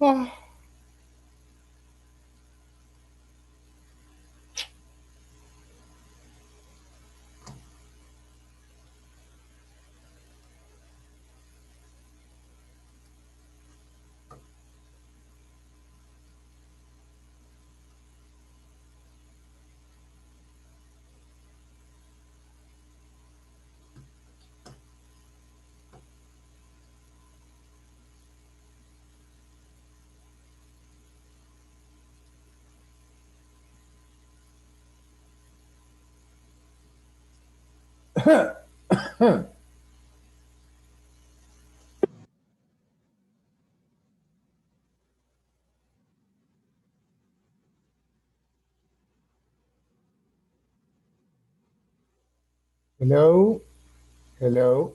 Oh. Hello, hello.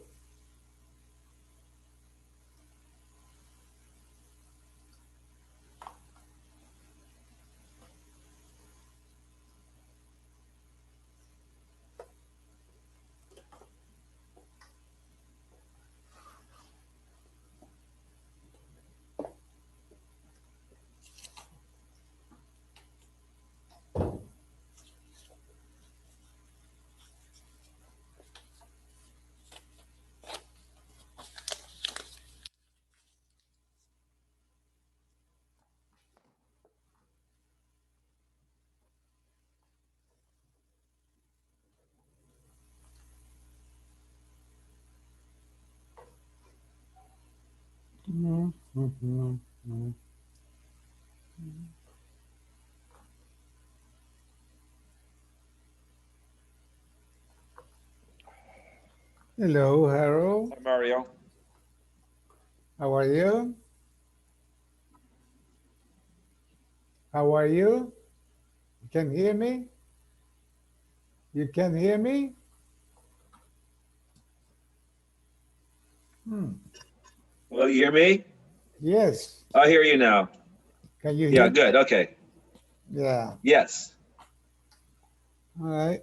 Hello, Harold. Hi, Mario. How are you? How are you? You can hear me? You can hear me? Hmm. Hello, you hear me? Yes. I hear you now. Can you Yeah, hear me? good. Okay. Yeah. Yes. All right.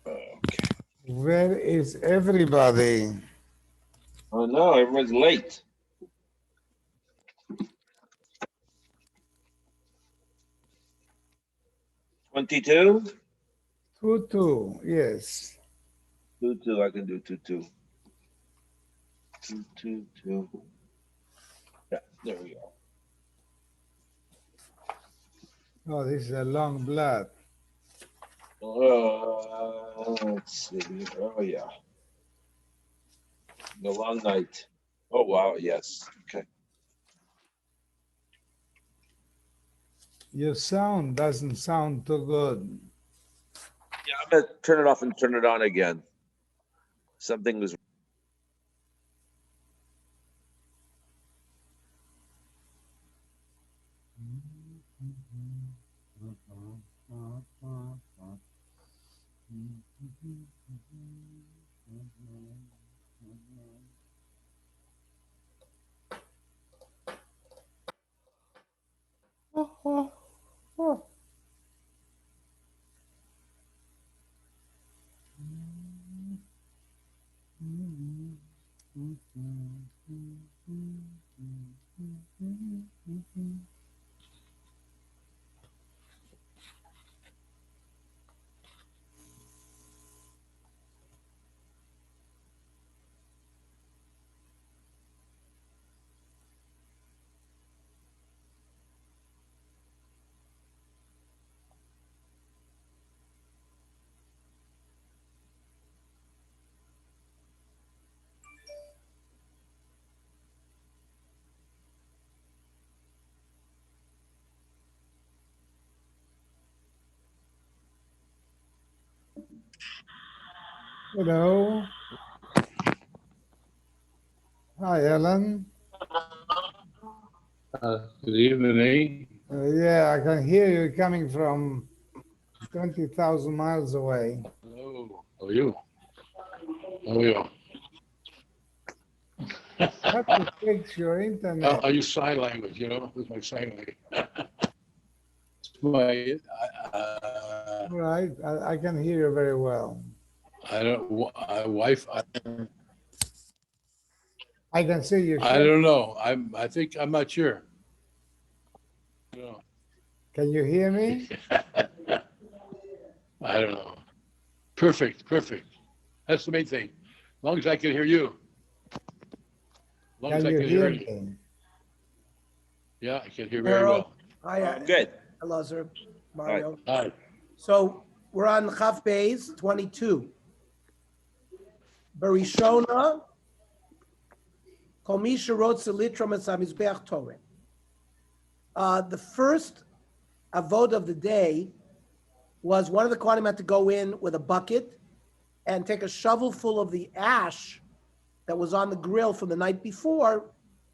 Okay. Where is everybody? Oh no, everyone's late. 22? Tutu. Yes. 2-2. I can do 2-2. 2-2-2. Yeah, there we go. Oh, this is a long blood. Let's see. Oh yeah. The long night. Oh wow, yes. Okay. Your sound doesn't sound too good. Yeah, I'm gonna turn it off and turn it on again. Something was Oh, oh, oh. Hello. Hi, Ellen. Good evening. Yeah, I can hear you coming from 20,000 miles away. Hello. How are you? How are you? Have to fix your internet. I use sign language, with my sign language. my, Right, I can hear you very well. I don't, wife, I can see you. I don't know. I think I'm not sure. No. Can you hear me? I don't know. Perfect. That's the main thing. As long as I can hear you. As long as Can I you can hear hear you. me? Yeah, I can hear very Harold, well. hi, Good. Elazar, Mario. Hi. So we're on Chaf Beis 22. Barishona, Kol mi sherotze litrom es hamizbeach Torah. The first avod of the day was one of the Kohanim had to go in with a bucket and take a shovel full of the ash that was on the grill from the night before,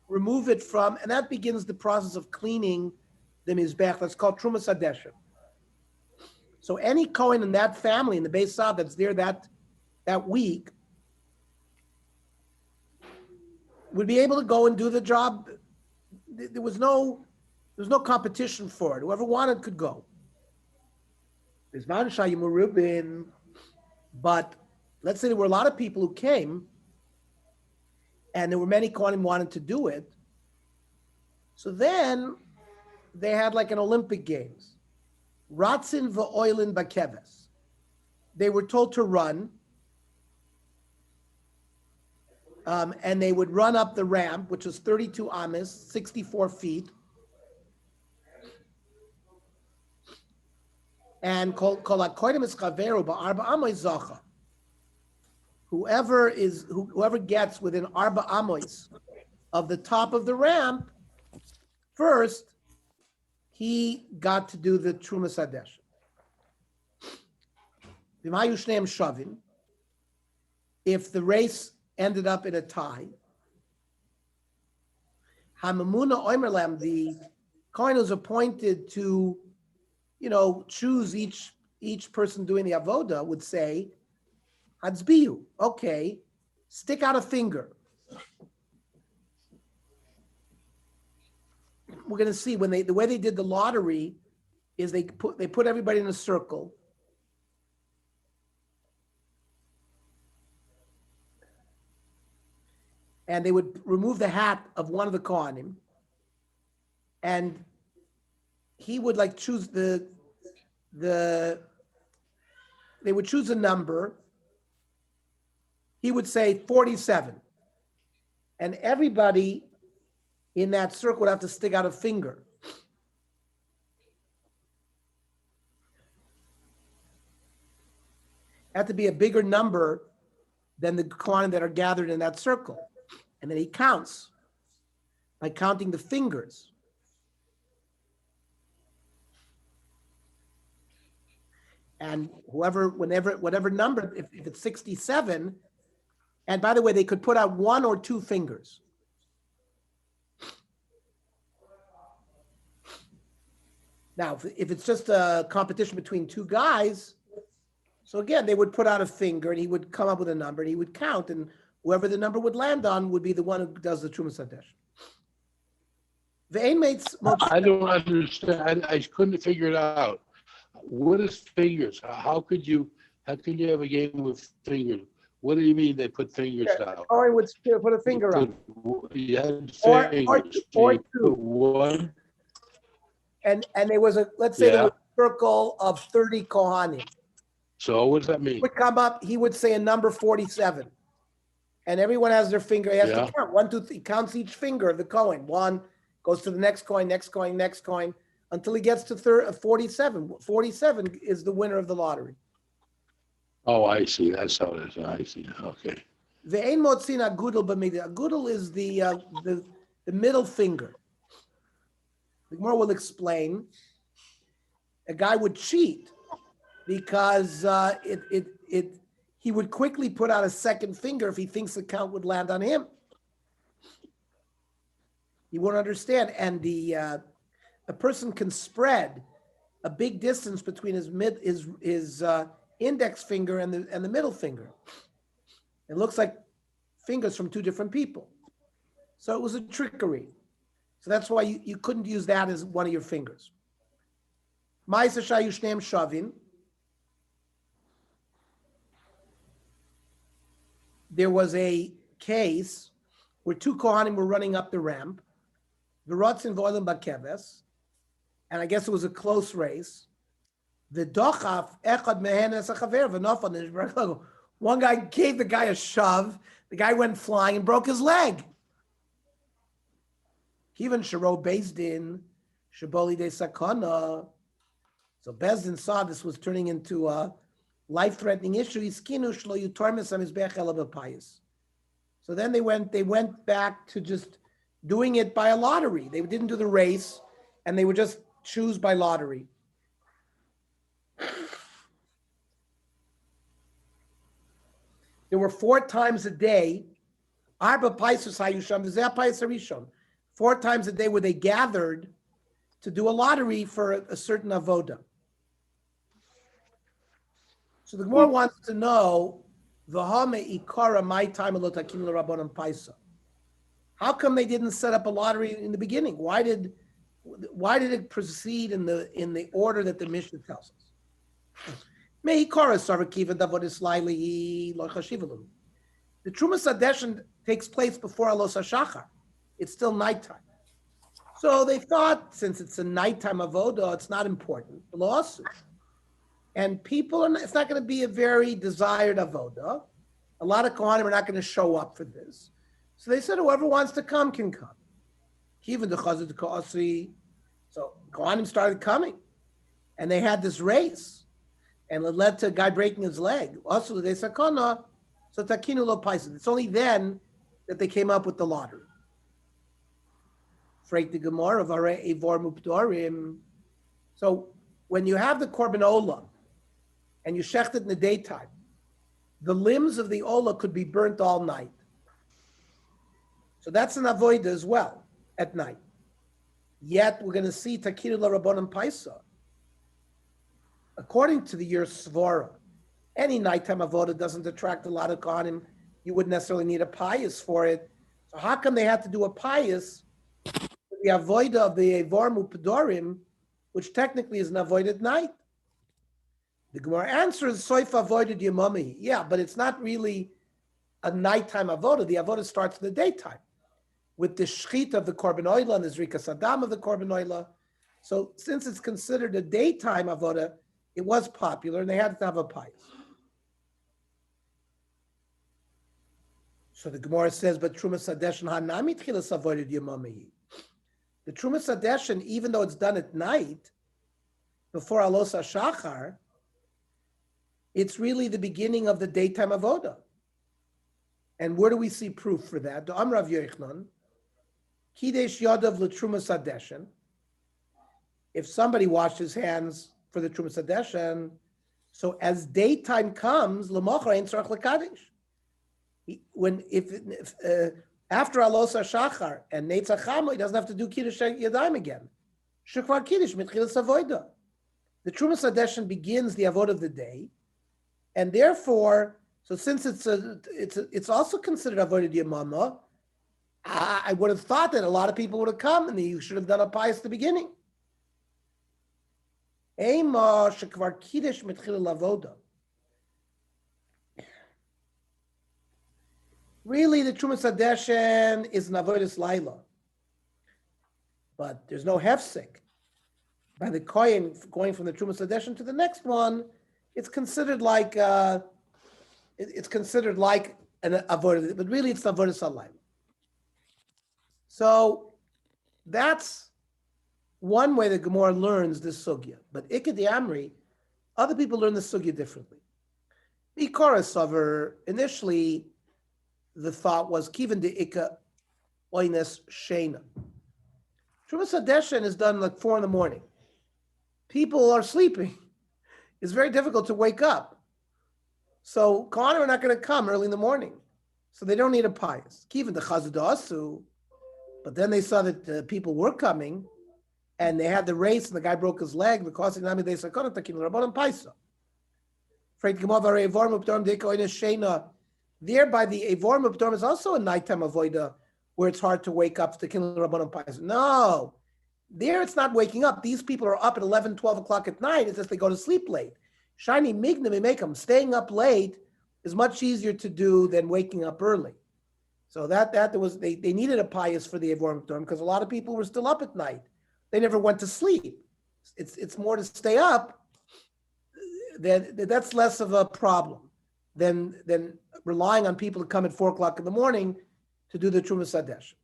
remove it from, and that begins the process of cleaning the mizbech. That's called Trumas Hadeshem. So any Kohen in that family, in the Beis Sav that's there that week, would be able to go and do the job. There was no competition for it. Whoever wanted could go. There's not a Shayim but let's say there were a lot of people who came, and there were many Kohanim wanted to do it. So then they had like an Olympic Games. Ratzin v'oilin bakeves. They were told to run, and they would run up the ramp, which was 32 ames, 64 feet. And kol hakoydim es chaveru ba'arba amois zacha. Whoever gets within arba amois of the top of the ramp, first, he got to do the Trumas Hadeshem. V'mayu shneim shavim. If the race ended up in a tie, Hamamuna Oimerlam, the Kohen was appointed to, choose each person doing the avoda, would say, Hatzbiyu, okay, stick out a finger. We're going to see the way they did the lottery is they put everybody in a circle. And they would remove the hat of one of the Kohanim, and he would choose they would choose a number. He would say 47. And everybody in that circle would have to stick out a finger. It had to be a bigger number than the Kohanim that are gathered in that circle. And then he counts by counting the fingers. And whatever number, if it's 67, and by the way, they could put out one or two fingers. Now, if it's just a competition between two guys, so again, they would put out a finger and he would come up with a number and he would count, and whoever the number would land on would be the one who does the Trumas Hadeshem. I don't understand. I couldn't figure it out. What is fingers? How could you have a game with fingers? What do you mean they put fingers out? Or he would put a finger up. You had Or fingers. or You put two. one. And there was there was a circle of 30 Kohanim. So what does that mean? He would come up, he would say a number 47. And everyone has their finger, he has to count. 1, 2, 3, he counts each finger of the Kohen. One goes to the next coin, next coin, next coin, until he gets to 47. 47 is the winner of the lottery. Oh, I see. That's how it is. I see. Okay. Ve'ein motzin agudel b'midi. Agudel is the middle finger. The Gemara will explain. A guy would cheat because he would quickly put out a second finger if he thinks the count would land on him. He won't understand, and a person can spread a big distance between his index finger and the middle finger. It looks like fingers from two different people. So it was a trickery. So that's why you couldn't use that as one of your fingers. Ma'aser shayu shneim shavin. There was a case where two Kohanim were running up the ramp. V'rotzin v'olim bakeves, and I guess it was a close race. The dochaf echad mehen es hachaver v'nofal. One guy gave the guy a shove. The guy went flying and broke his leg. Even Sharo Bezdin, Shaboli de Sakana. So Bezdin saw this was turning into a life-threatening issue. So then they went back to just doing it by a lottery. They didn't do the race, and they would just choose by lottery. There were 4 times a day. Arba Paisus Hayusham, V'zeh Pais Harishon. 4 times a day where they gathered to do a lottery for a certain avoda. So the Gemara wants to know, V'hame ikara my time alotakim l'rabbanan paisa. How come they didn't set up a lottery in the beginning? Why did it proceed in the order that the Mishnah tells us? The Trumas Hadeshen takes place before Alos HaShachar. It's still nighttime. So they thought, since it's a nighttime avoda, it's not important. And it's not going to be a very desired avoda. A lot of Kohanim are not going to show up for this. So they said, whoever wants to come can come. Even the Chazad Ka'asri. So Kohanim started coming. And they had this race. And it led to a guy breaking his leg. Also, they said, so takinu lo paisa. It's only then that they came up with the lottery. Freit the Gemara of Evor Mupdorim. So when you have the Korban Ola and you shecht it in the daytime, the limbs of the Ola could be burnt all night. So that's an avoida as well at night. Yet we're going to see takinu la rabbanan paisa. According to the year Svara, any nighttime avoda doesn't attract a lot of Kohanim. You wouldn't necessarily need a pious for it. So how come they had to do a pious for the avoida of the Evor Mupadorim, which technically is an avoid at night? The Gemara answers, Soif avoided Yomami. Yeah, but it's not really a nighttime avoda. The avoda starts in the daytime with the shchit of the Korban Oila and the Zrika Saddam of the Korban Oila. So since it's considered a daytime avoda, it was popular and they had to have a pious. So the Gemara says, but Trumas Hadeshen Hanami Tchilas avoided Yomami. The Trumas Hadeshen, even though it's done at night, before Alos HaShachar, it's really the beginning of the daytime avoda. And where do we see proof for that? The Amrav Yochanan, Kidesh Yadav L'Trumas Hadeshen. If somebody washed his hands for the Trumas Hadeshen, so as daytime comes, L'mochar Ein Tzarach L'Kadesh. If after Alos HaShachar and Netzach Chamo, he doesn't have to do Kiddush Yadayim again. Shekvar Kiddush Mitchilas Avoda. The Trumas Hadeshen begins the avoda of the day, and therefore, so since it's also considered avoda Yamama, I would have thought that a lot of people would have come, and you should have done a pious at the beginning. Eima Shekvar Kiddush Mitchilas Avoda. Really, the Trumas Hadeshen is an avodas laila, but there's no hefsek. By the kohen going from the Trumas Hadeshen to the next one, it's considered like an avodah, but really it's avodas laila. So that's one way the Gemara learns this sugya. But Ikad Amri, other people learn the sugya differently. Mikara Saver, initially, the thought was kivan de ika oines shena. Trumas Hadeshen is done like 4 a.m. People are sleeping. It's very difficult to wake up. So Kohanim are not going to come early in the morning. So they don't need a pious. Kivan de chazud asu. But then they saw that people were coming and they had the race and the guy broke his leg because of nami de sakona takim rabbanan paisa. Freit gemav arei vorm uptorm de ika oines shena. Thereby, the Evor Mupdorim is also a nighttime avoida where it's hard to wake up to kill Rabbanon Pais. No, there it's not waking up. These people are up at 11, 12 o'clock at night. It's just they go to sleep late. Shiny Migna may make them. Staying up late is much easier to do than waking up early. So that there was they needed a pious for the Avorim K'dorim because a lot of people were still up at night. They never went to sleep. It's more to stay up. That's less of a problem than relying on people to come at 4 o'clock in the morning to do the Trumas Hadesh.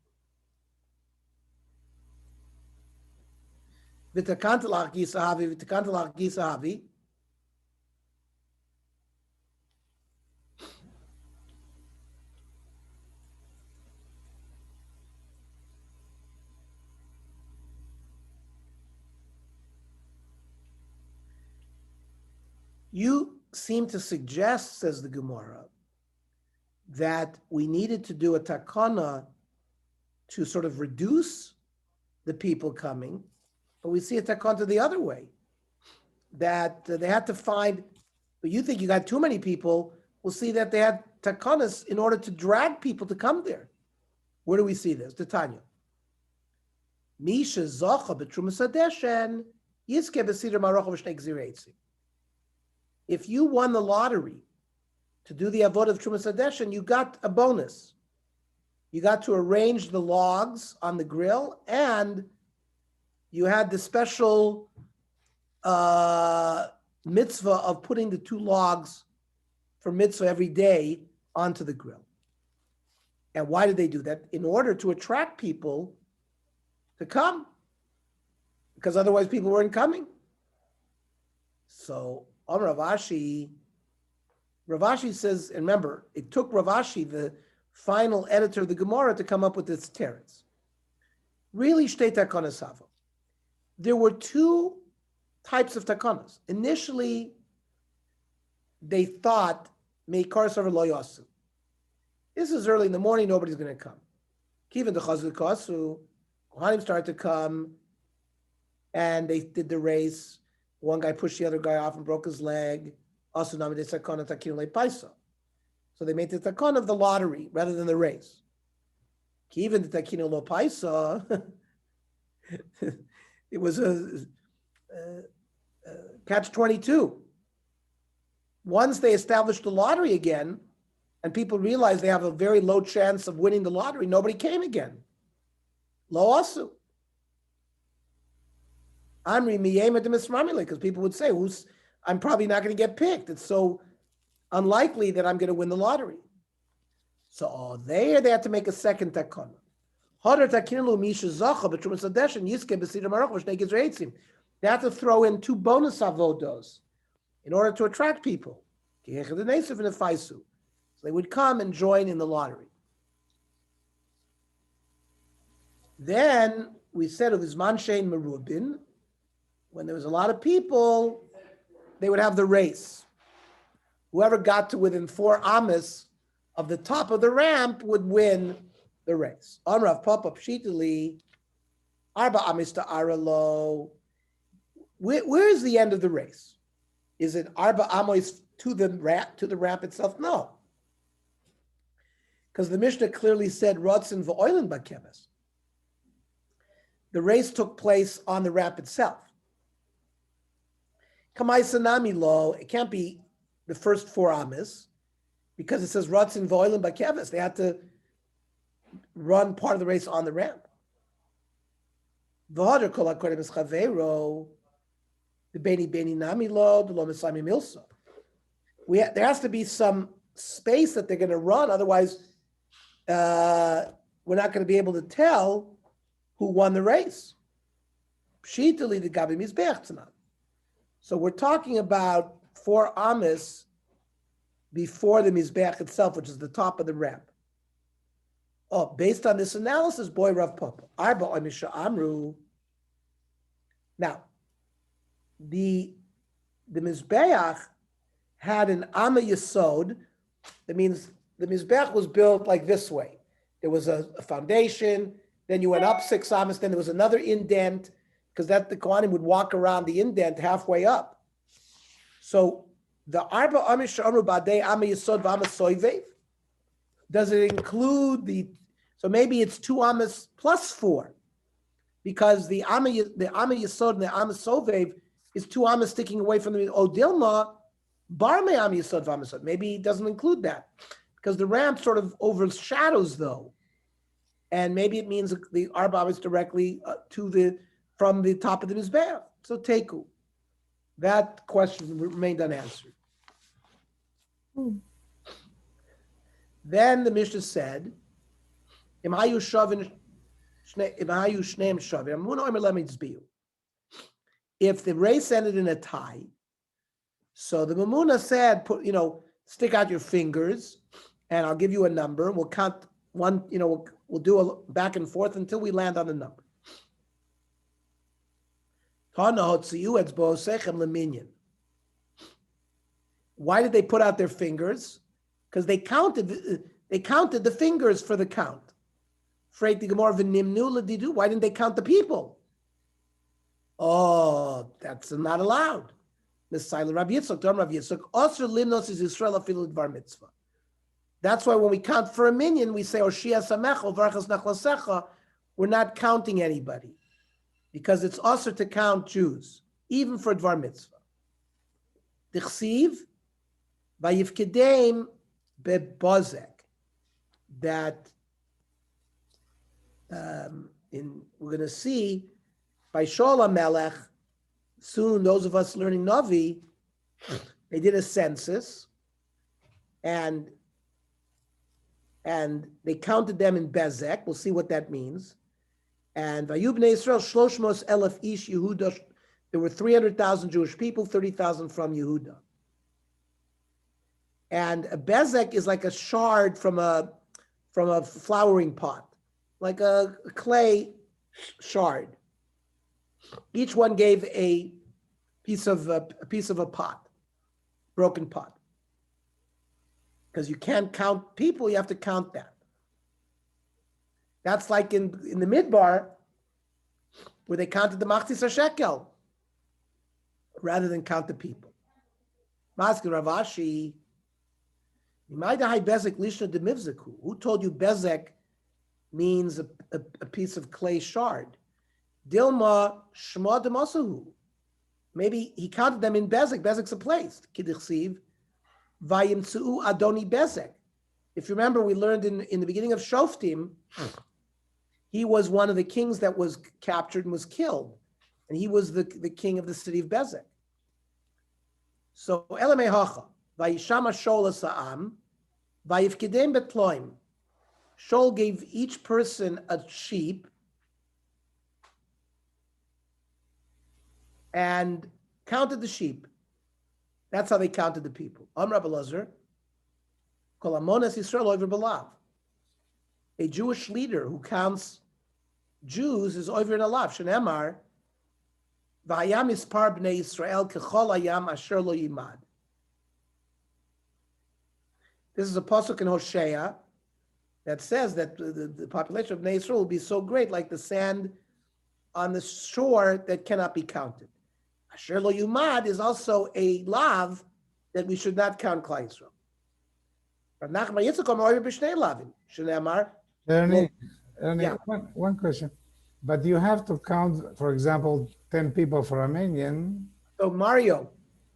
V'takantelach gisahavi. You seem to suggest, says the Gemara, that we needed to do a takana to sort of reduce the people coming, but we see a takana the other way, that they had to find, but you think you got too many people, we'll see that they had takanas in order to drag people to come there. Where do we see this? Tanya. Misha zocha b'trumas hadeshen yizke b'sidr marocha v'shnei gzirei. If you won the lottery to do the avodah of Trumas Hadeshen, you got a bonus. You got to arrange the logs on the grill, and you had the special mitzvah of putting the 2 logs for mitzvah every day onto the grill. And why did they do that? In order to attract people to come, because otherwise people weren't coming. So Rav Ashi says, and remember, it took Rav Ashi, the final editor of the Gemara, to come up with this teretz. Really, shtei takanas hava. There were 2 types of takanas. Initially, they thought, meikar savar lo yasu. This is early in the morning, nobody's going to come. Kivan dechazul kasu, Kohanim started to come, and they did the race. One guy pushed the other guy off and broke his leg. So they made the takon of the lottery rather than the race. Even the takino lo paisa, it was a catch-22. Once they established the lottery again, and people realized they have a very low chance of winning the lottery, nobody came again. Lo asu. Amri miyema de misramile, because people would say, I'm probably not going to get picked. It's so unlikely that I'm going to win the lottery. So they had to make a second takana. They had to throw in 2 bonus avodos in order to attract people. So they would come and join in the lottery. Then we said of Zman Shein Merubin, when there was a lot of people, they would have the race. Whoever got to within 4 amas of the top of the ramp would win the race. Amrav Papa Pshitali, Arba amis to Aralo. Where is the end of the race? Is it Arba amos to the ramp itself? No. Because the Mishnah clearly said Rotzen v'oilin bakeves. The race took place on the ramp itself. Kamai Sanami law, it can't be the first 4 amas because it says Ratzin Voilim Bakevis. They had to run part of the race on the ramp. V'hodar kol hakodim es chaveiro, the Beni Nami law, the lo Mesami Milsa. There has to be some space that they're going to run, otherwise we're not going to be able to tell who won the race. Pshitali the Gabi Mizbeach tonight. So we're talking about 4 amas before the Mizbeach itself, which is the top of the ramp. Oh, based on this analysis, boy, Rav Papa. Arba Omisha Amru. Now, the Mizbeach had an Amma Yesod. That means the Mizbeach was built like this way. There was a foundation, then you went up 6 amas, then there was another indent, because that the Kohanim would walk around the indent halfway up. So the Arba Amish Amru Badei Amma Yesod V'Ama Soivev, does it include so maybe it's 2 amas plus 4, because the Amma Yesod and the Amma Sovev is 2 amas sticking away from the Odilma, Bar Me Amma Yesod V'Ama Sovev. Maybe it doesn't include that, because the ramp sort of overshadows though. And maybe it means the Arba is directly from the top of the Mizbeach. So Teku. That question remained unanswered. Then the Mishnah said, if the race ended in a tie, so the Mamuna said, stick out your fingers and I'll give you a number. We'll count one, we'll do a back and forth until we land on the number. Why did they put out their fingers? Because they counted the fingers for the count. Why didn't they count the people? Oh, that's not allowed. That's why when we count for a minyan, we say, we're not counting anybody. Because it's also to count Jews, even for Dvar Mitzvah. Dichsiv, vayivkedem bebozek. That we're going to see by Shaul Melech, soon those of us learning Navi, they did a census and they counted them in Bezek. We'll see what that means. And Vayub Bnei Yisrael, 300,000 ish Yehuda. There were 300,000 Jewish people, 30,000 from Yehuda. And a bezek is like a shard from a flowering pot, like a clay shard. Each one gave a piece of a pot, broken pot. Because you can't count people, you have to count that. That's like in the Midbar, where they counted the Machzis HaShekel, rather than count the people. Masker Ravashi, who told you Bezek means a piece of clay shard? Dilma Shma Demasahu. Maybe he counted them in Bezek. Bezek's a place. Kidichsiv, Vayimtsu Adoni Bezek. If you remember, we learned in the beginning of Shoftim, he was one of the kings that was captured and was killed. And he was the king of the city of Bezek. So, Elamei Hacha, Vayishama Shol Sa'am, Vayivkedem Betloim. Shol gave each person a sheep and counted the sheep. That's how they counted the people. Amr Abelazar, Kol Amonas Yisrael Over Belav. A Jewish leader who counts Jews is over in Alav. Shenemar, V'ayam ispar bnei Yisrael kechol ayam asher lo yimad. This is a pasuk in Hosea that says that the population of Bnei Yisrael will be so great, like the sand on the shore that cannot be counted. Asher lo yimad is also a lav that we should not count Klal Yisrael. Rav Nachman Yitzchak Omer over b'shnei lavim. Shenemar. Ernie, Yeah. one question. But you have to count, for example, 10 people for a minyan. So Mario,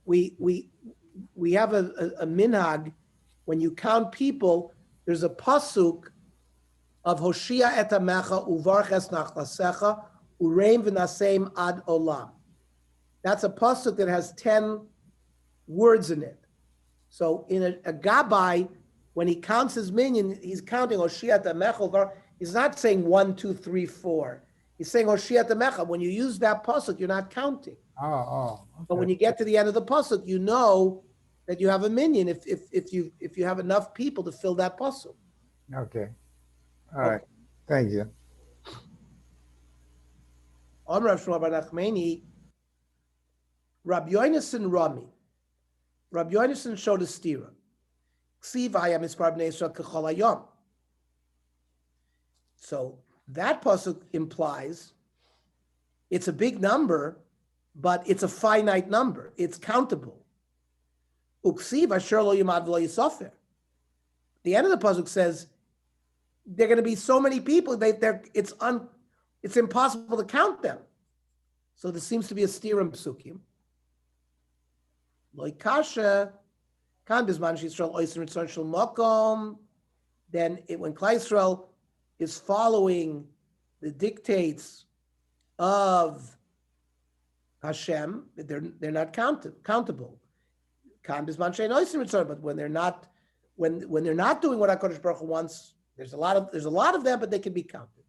we have a minhag. When you count people, there's a pasuk of Hoshia et Amecha uvarches nachlasecha ureim v'nasem ad olam. That's a pasuk that has 10 words in it. So in a gabbai, when he counts his minyan, he's counting Hoshia et Amecha uvar. He's not saying 1, 2, 3, 4. He's saying Hoshia et Amecha. When you use that pasuk, you're not counting. Okay. But when you get to the end of the pasuk, you know that you have a minyan if you have enough people to fill that pasuk. Okay. All right. Thank you. Amar Rav Shmuel bar Nachmani, Rabbi Yonason Rami. Rabbi Yonason showed a stira. Ksiv hayam mispar bnei Yisrael kechol hayom. So that pasuk implies it's a big number, but it's a finite number. It's countable. Uksiv asher lo yimad v'lo yisofer. The end of the pasuk says they're going to be so many people it's impossible to count them. So there seems to be a steer in psukim. Lo kasha Kan Bisman Yisrael Oyster Ritzon Shel Makom. Then when Klal Yisrael is following the dictates of Hashem, they're not countable. Kan Bisman Shein Oyster Ritzon, but when they're not doing what HaKadosh Baruch Hu wants, there's a lot of them, but they can be counted.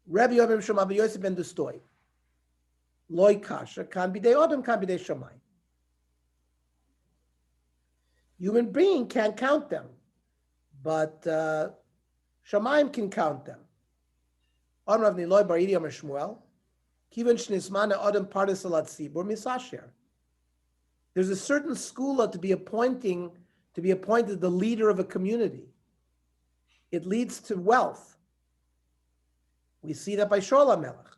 Rabbi Yobim Shem Abba Yosef ben Dustoy. Loi kasha kan bidei odom kan bidei shamayim. Human being can't count them, but shamayim can count them. Amrav Niloi bar Yidi Amar Shmuel. Kivan shnismana odom pardes alat tzibur misasher. There's a certain skula to be appointed the leader of a community. It leads to wealth. We see that by Shaul HaMelech.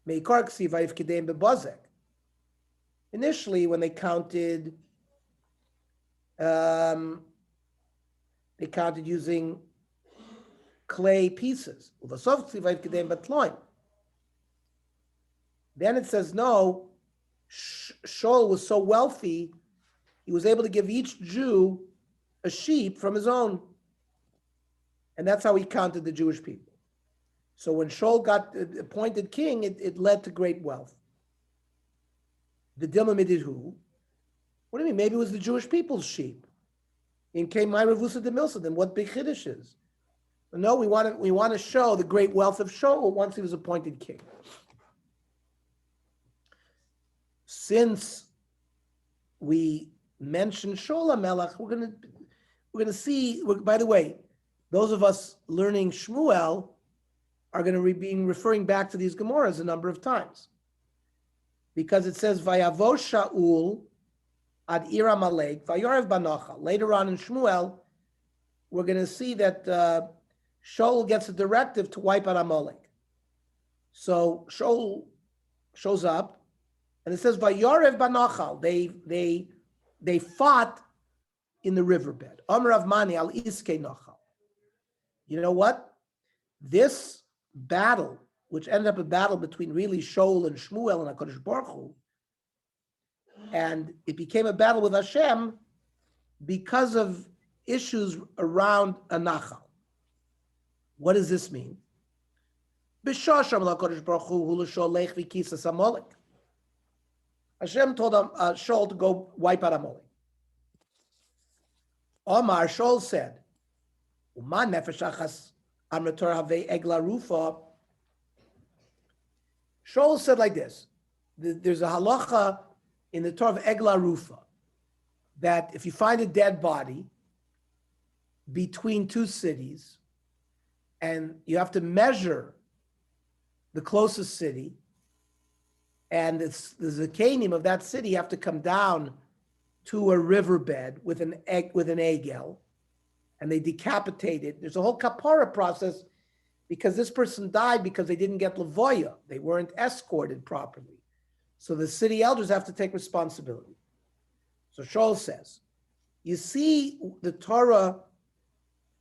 Meikar ksiva ifkedeim bebozek. Initially, when they counted using clay pieces. Uvasov ksiva ifkedeim betloim. Then it says no. Shaul was so wealthy, he was able to give each Jew a sheep from his own. And that's how he counted the Jewish people. So when Shaul got appointed king, it led to great wealth. The Dilma midid who? What do you mean? Maybe it was the Jewish people's sheep. In came my Ravusa de Milsa, then what big chiddush is? No, we want to show the great wealth of Shaul once he was appointed king. Since we mentioned Shaul HaMelech, we're gonna see. By the way, those of us learning Shmuel are going to be referring back to these Gemaras a number of times, because it says Vayavo Shaul ad Ir Amalek Vayorev Banocha. Later on in Shmuel, we're going to see that Shaul gets a directive to wipe out Amalek. So Shaul shows up, and it says Vayorev Banocha. They fought in the riverbed. Amrav Mani al Iske Nochal. You know what? This battle, which ended up a battle between really Shaul and Shmuel and HaKadosh Baruch Hu, and it became a battle with Hashem because of issues around a Nachal. What does this mean? Hashem told Shaul to go wipe out Amalek. Omar, Shaul said, Uman nefesh achas amrator have egla rufa. Shaul said like this: there's a halacha in the Torah of egla rufa that if you find a dead body between two cities and you have to measure the closest city, and the zakanim of that city have to come down to a riverbed with an egel, and they decapitate it. There's a whole kapara process because this person died because they didn't get levoya. They weren't escorted properly. So the city elders have to take responsibility. So Shaul says, you see, the Torah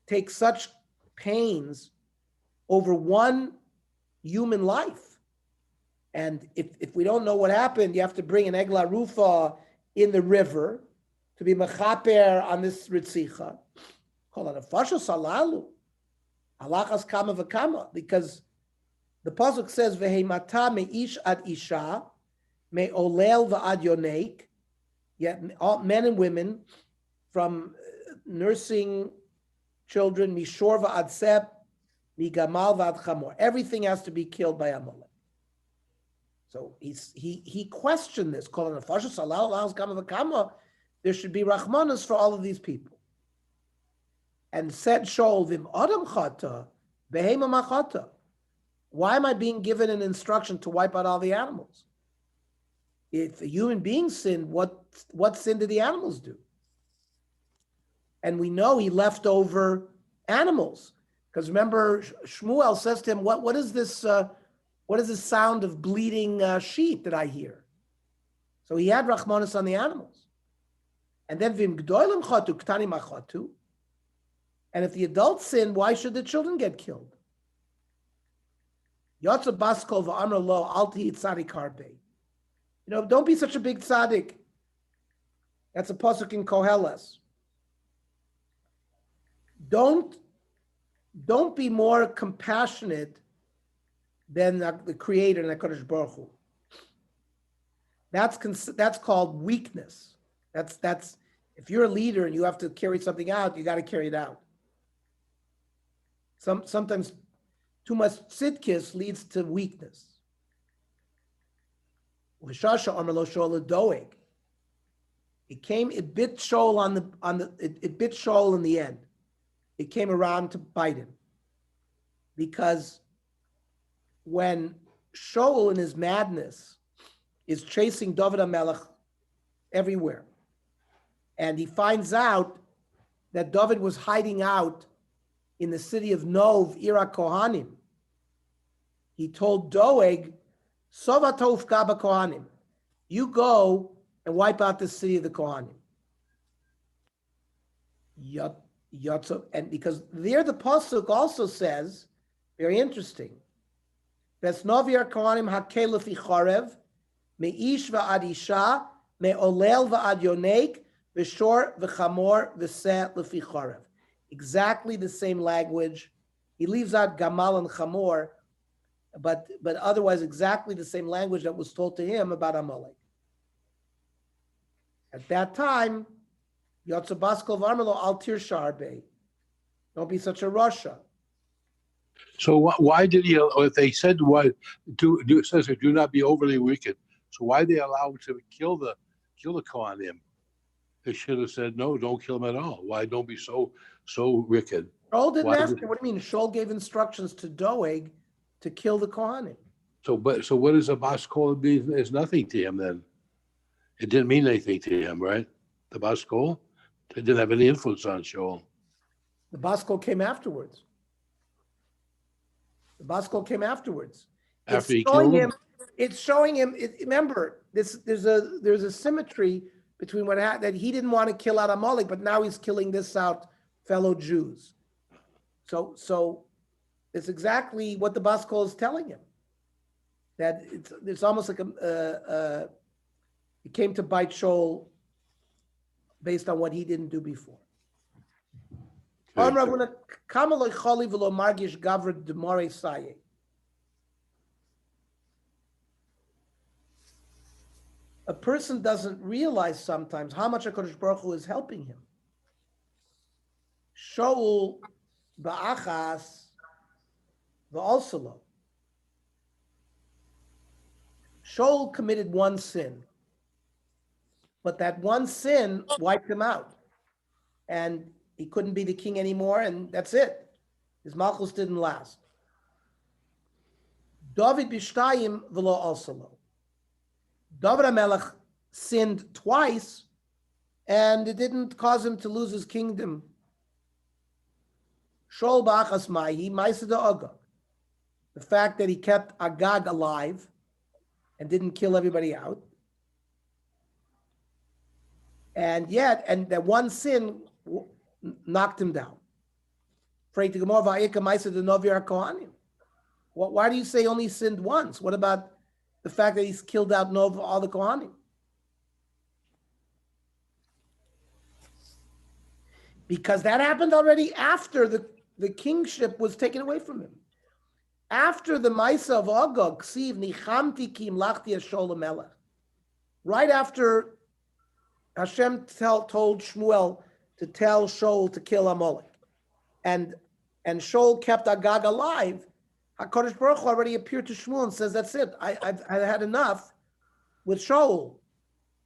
takes such pains over one human life. And if we don't know what happened, you have to bring an egla rufa in the river to be mechaper on this ritzicha. Call it a fasho salalu. Halachas kama v'kama. Because the pasuk says, v'heimata me'ish ad isha, me'olel v'ad yoneik. Yet all men and women, from nursing children, mishor v'ad sep, migamal v'ad chamor. Everything has to be killed by Amalek. So he questioned this. Calling a fasho salalu kama v'kama. There should be rachmanas for all of these people. And said Shaul, Vim Adam Chata, Behema Machata. Why am I being given an instruction to wipe out all the animals? If a human being sinned, what sin did the animals do? And we know he left over animals. Because remember, Shmuel says to him, what is this sound of bleeding sheep that I hear? So he had rachmanas on the animals. And then Vim Gdoilim Chatu, Ktani Machatu. And if the adults sin, why should the children get killed? Yotza Baskol v'amra lo alti tzaddik harbe. Don't be such a big tzaddik. That's a pasuk in Koheles. Don't be more compassionate than the Creator and the Kadosh Baruch Hu. That's called weakness. That's if you're a leader and you have to carry something out, you got to carry it out. Sometimes too much tzidkis leads to weakness. It bit Shaul it bit Shaul in the end. It came around to bite him. Because when Shaul in his madness is chasing David HaMelech everywhere, and he finds out that David was hiding out in the city of Nov, Ira Kohanim, he told Doeg, Sova Tovka Kohanim, you go and wipe out the city of the Kohanim. And because there the pasuk also says, very interesting, Vesnovir Kohanim hakel lefi charev, meish va'ad isha, me'olel va'ad yonek, v'shor v'chamor v'seh lefi charev. Exactly the same language. He leaves out gamal and chamor, but otherwise exactly the same language that was told to him about Amalek. At that time, Yotze Baskol Varmelo Al Tir Sharbei. Don't be such a Russia. So why did he? If they said it says do not be overly wicked. So why did they allow him to kill the Kohanim? They should have said no, don't kill him at all. Why don't be so wicked? Shaul didn't ask him. What do you mean? Shaul gave instructions to Doeg to kill the Kohanim. So what does a Baskol mean? It's nothing to him then. It didn't mean anything to him, right? The Baskol? It didn't have any influence on Shaul. The Baskol came afterwards. After he killed him? It's showing him. Remember, there's a symmetry between that he didn't want to kill out Amalek, but now he's killing this out fellow Jews. So it's exactly what the Baskol is telling him. That it's almost like it came to bite Shaul based on what he didn't do before. A person doesn't realize sometimes how much HaKadosh Baruch Hu is helping him. Shaul ba'achas v'alsalo. Shaul committed one sin, but that one sin wiped him out, and he couldn't be the king anymore, and that's it. His malchus didn't last. David b'shtayim v'lo alsalo. David HaMelech sinned twice, and it didn't cause him to lose his kingdom. Shaul ba'achas mahi ma'aseh da'agag. The fact that he kept Agag alive and didn't kill everybody out. And that one sin knocked him down. Why do you say only sinned once? What about the fact that he's killed out all the Kohanim? Because that happened already after the kingship was taken away from him. After the Maisa of Agag, Ksiv Nichamti Kim Lachti Shaul Melech. Right after Hashem told Shmuel to tell Shaul to kill Amalek, and Shaul kept Agag alive, HaKadosh Baruch Hu already appeared to Shmuel and says, "That's it. I had enough with Shaul,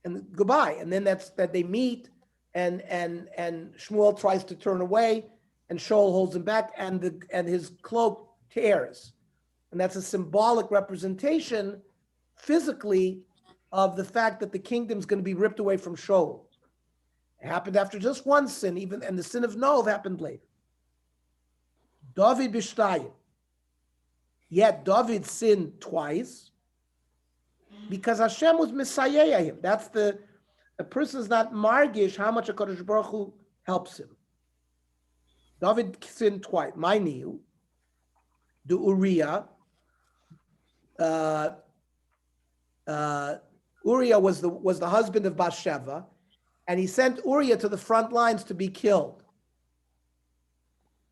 and goodbye." And then that they meet, and Shmuel tries to turn away, and Shaul holds him back, and his cloak tears, and that's a symbolic representation, physically, of the fact that the kingdom's going to be ripped away from Shaul. It happened after just one sin, and the sin of Nov happened later. David b'shtayim. Yet David sinned twice because Hashem was Messiah him. That's a person's not margish how much HaKadosh Baruch Hu helps him. David sinned twice. My new, the Uriah. Uriah was the husband of Bathsheba, And he sent Uriah to the front lines to be killed.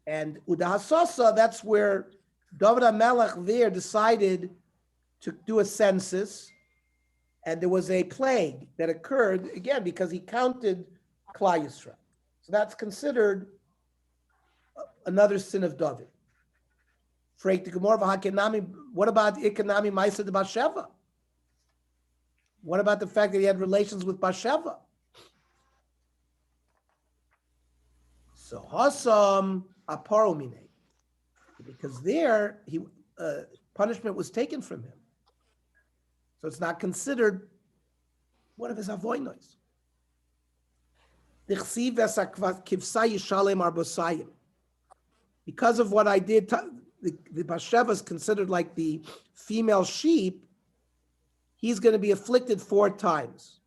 And Udahasasa, that's where David HaMelech there decided to do a census. And there was a plague that occurred, again, because he counted Klal Yisrael. So that's considered another sin of David. What about Ikanami Maisa de Bathsheba? What about the fact that he had relations with Bathsheba? So Hasam Aparomine, because there punishment was taken from him. So it's not considered one of his avoinos. Because of what I did, the Bathsheba is considered like the female sheep. He's going to be afflicted 4 times.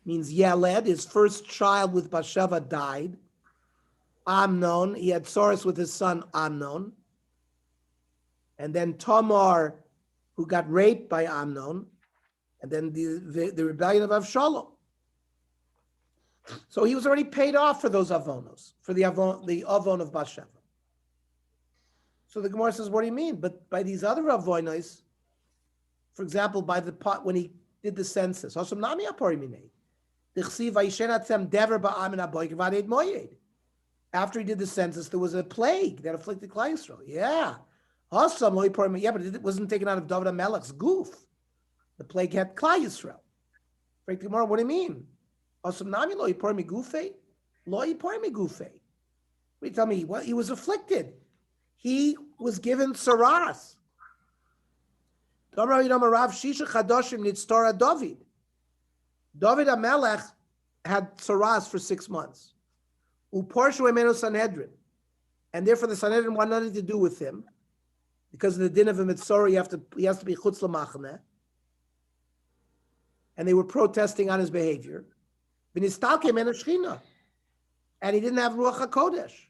Means Yeled, his first child with Bathsheba, died. Amnon, he had sorrows with his son Amnon. And then Tamar, who got raped by Amnon. And then the rebellion of Avshalom. So he was already paid off for those avonos, for the avon of Bathsheba. So the Gemara says, what do you mean? But by these other avonos, for example, by the pot when he did the census, after he did the census, there was a plague that afflicted Klal Yisrael. Yeah. Yeah, but it wasn't taken out of David HaMelech's goof. The plague had Klal Yisrael. What do you mean? What you tell me? Well, he was afflicted. He was given saras. David HaMelech had saras for 6 months. Sanhedrin. And therefore the Sanhedrin wanted nothing to do with him. Because of the din of a mitzvah, he has to be chutz l'machaneh. And they were protesting on his behavior. And he didn't have Ruach HaKodesh.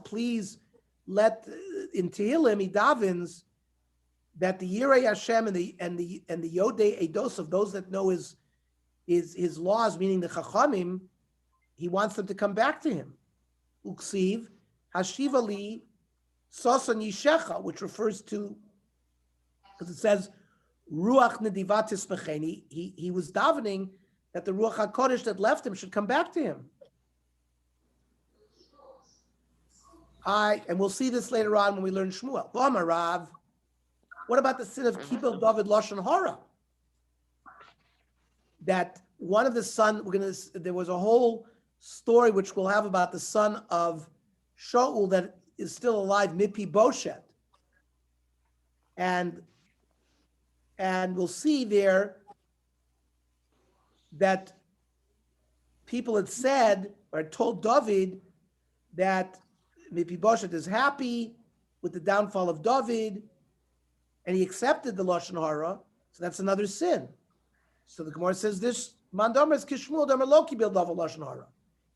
Please let in Tehillim he davens that the Yirei Hashem and the Yodei Eidos of those that know his laws, meaning the Chachamim, he wants them to come back to him. Uksiv Hashiva li Sosan Yishecha, which refers to, because it says Ruach Nedivatis Mecheni, he was davening that the Ruach HaKodesh that left him should come back to him. And we'll see this later on when we learn Shmuel. Rav, what about the sin of Kibel David Lashon Hara? That one of the son, there was a whole story which we'll have about the son of Shaul that is still alive, Mipi Boshet. And we'll see there that people had said or told David that Mephibosheth is happy with the downfall of David, and he accepted the Lashon Hara, so that's another sin. So the Gemara says this, Mandomer is Kishmul Domer Loki Bil Davar Lashon Hara.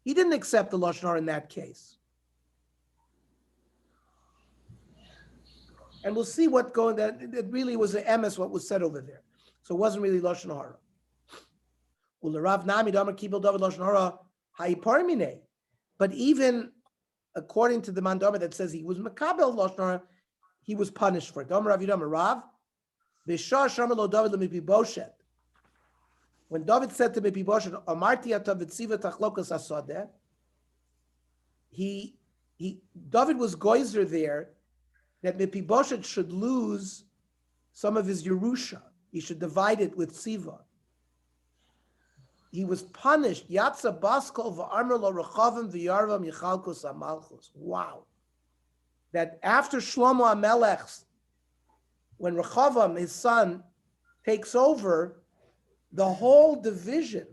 He didn't accept the Lashon Hara in that case. And we'll see what going, that it really was an emes what was said over there. So it wasn't really Lashon Hara. But even according to the Mandomer that says he was Makabel Lashon Hara, he was punished for it. When David said to Mephibosheth, Amarti ata v'tziva tachlokas hasadeh, David was goizer there that Mephibosheth should lose some of his Yerusha. He should divide it with Siva. He was punished. Yatsa baskol v'armer lo rechavim v'yarvam yichalkos amalchus. Wow. That after Shlomo HaMelech, when Rechavam, his son, takes over, the whole division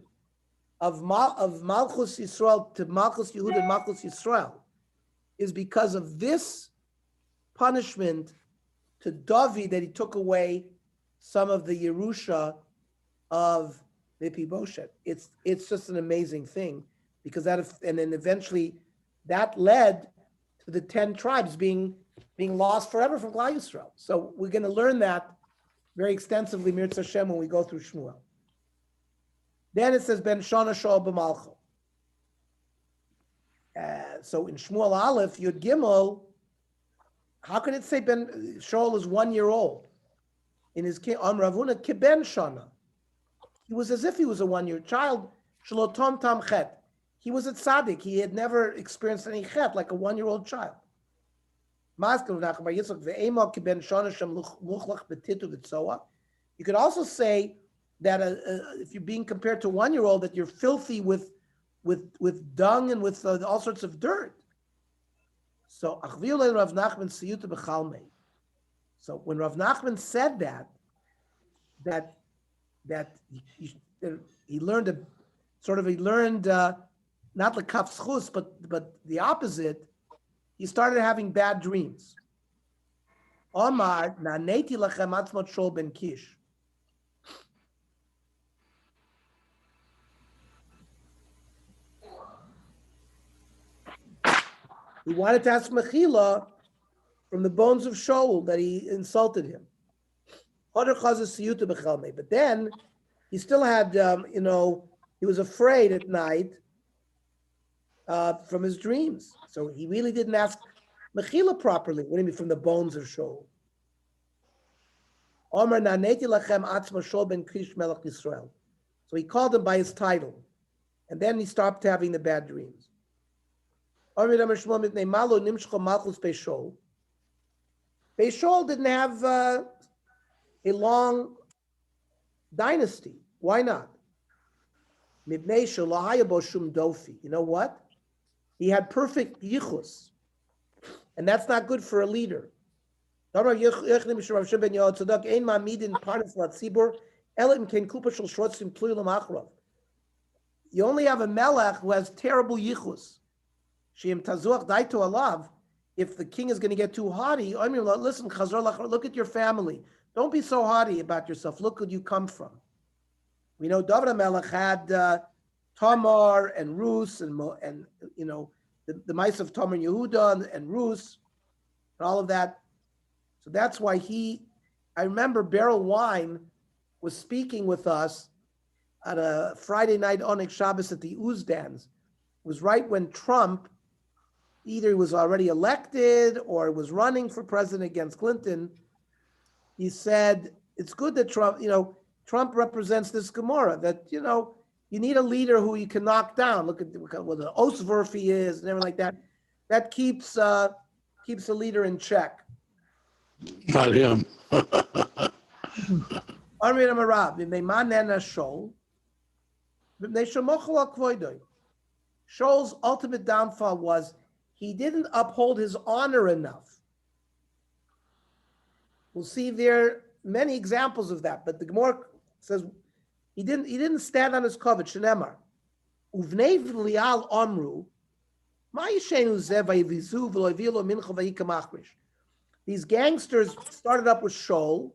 of Malchus Yisrael to Malchus Yehud and Malchus Yisrael is because of this punishment to David that he took away some of the Yerusha of Mephibosheth. It's just an amazing thing because and then eventually that led to the 10 tribes being lost forever from Klal Yisrael. So we're going to learn that very extensively, Mirz Hashem, when we go through Shmuel. Then it says, Ben Shana Shol B'malcho. So in Shmuel Aleph, Yud Gimel, how can it say Ben Shol is 1 year old? In his Ravuna Kiben Shana. He was as if he was a 1 year child. Shlotom Tam Chet. He was a tzaddik. He had never experienced any chet like a 1 year old child. You could also say that if you're being compared to a 1 year old, that you're filthy with dung and with all sorts of dirt. So when Rav Nachman said that he learned not the kafschus, but the opposite. He started having bad dreams. Omar naneti lachem atzmot shol ben Kish. He wanted to ask Mechila from the bones of Shaul that he insulted him. But then he still had, he was afraid at night from his dreams. So he really didn't ask Mechila properly. What do you mean from the bones of Shaul? Omer naneti lachem atzma Shaul ben Kish melech Yisrael. So he called him by his title. And then he stopped having the bad dreams. Beis Shaul didn't have a long dynasty. Why not? You know what? He had perfect yichus. And that's not good for a leader. You only have a melech who has terrible yichus. If the king is going to get too haughty, I mean, listen, look at your family. Don't be so haughty about yourself. Look where you come from. We know David HaMelech had Tamar and Rus and the mice of Tamar and Yehuda and Rus and all of that. So that's why I remember Beryl Wine was speaking with us at a Friday night Onyx Shabbos at the Uzdans. It was right when Trump either was already elected or was running for president against Clinton. He said, it's good that Trump represents this Gemara, that, you need a leader who you can knock down. Look at what an Osverf he is and everything like that. That keeps a leader in check. Not him. Shaul's ultimate downfall was he didn't uphold his honor enough. We'll see there many examples of that, but the Gemara says he didn't stand on his covet. Shenemar, uvnei v'lial amru, ma yishenu zeh vayivizu v'lo yivilo mincha vayikamachrish. These gangsters started up with Shaul,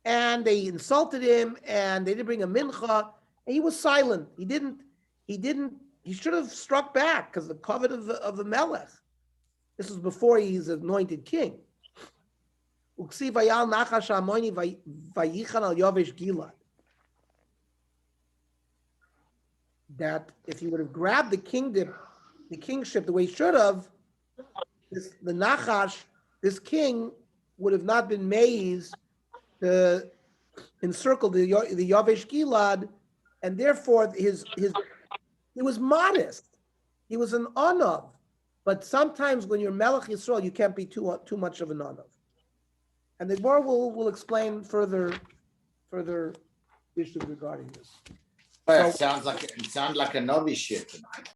and they insulted him, and they didn't bring a mincha, and he was silent. He should have struck back because the covet of the Melech. This was before he's anointed king. That if he would have grabbed the kingship the way he should have, the Nachash, this king, would have not been mazed to encircle the Yavesh Gilad, and therefore he was modest. He was an onav. But sometimes when you're Melech Yisrael, you can't be too much of an onav. And the Gemara will explain further issues regarding this. Well, it sounds like a novice shit tonight.